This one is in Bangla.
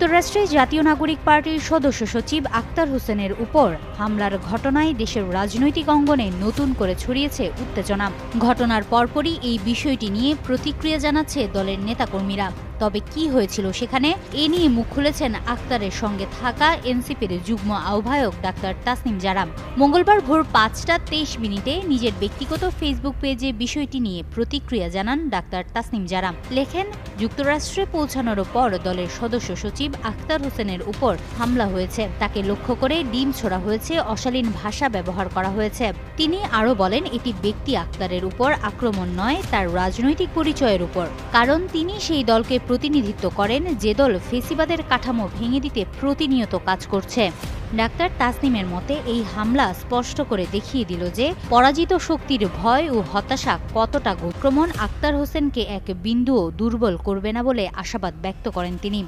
যুক্তরাষ্ট্রে জাতীয় নাগরিক পার্টির সদস্য সচিব আক্তার হোসেনের উপর হামলার ঘটনায় দেশের রাজনৈতিক অঙ্গনে নতুন করে ছড়িয়েছে উত্তেজনা। ঘটনার পরপরই এই বিষয়টি নিয়ে প্রতিক্রিয়া জানাচ্ছে দলের নেতাকর্মীরা। তবে কি হয়েছিল সেখানে, এ নিয়ে মুখ খুলেছেন আক্তারের সঙ্গে থাকা এনসিপির যুগ্ম আহ্বায়ক ডাক্তার তাসনিম জারা। মঙ্গলবার ভোর ৫টা ২৩ মিনিটে নিজের ব্যক্তিগত ফেসবুক পেজে বিষয়টি নিয়ে প্রতিক্রিয়া জানান ডাক্তার তাসনিম জারা। লেখেন, যুক্তরাষ্ট্রে পৌঁছানোর পর দলের সদস্য সচিব আক্তার হোসেনের উপর হামলা হয়েছে। তাকে লক্ষ্য করে ডিম ছোড়া হয়েছে, অশালীন ভাষা ব্যবহার করা হয়েছে। তিনি আরও বলেন, এটি ব্যক্তি আক্তারের উপর আক্রমণ নয়, তার রাজনৈতিক পরিচয়ের উপর। কারণ তিনি সেই দলকে প্রতিনিধিত্ব করেন যে দল ফেসিবাদের কাঠামো ভেঙে দিতে প্রতিনিয়ত কাজ করছে। ডাক্তার তাসনিমের মতে এই হামলা স্পষ্ট করে দেখিয়ে দিল যে পরাজিত শক্তির ভয় ও হতাশা কতটা আক্রমণ আক্তার হোসেনকে এক বিন্দুও দুর্বল করবে না বলে আশাবাদ ব্যক্ত করেন তিনি।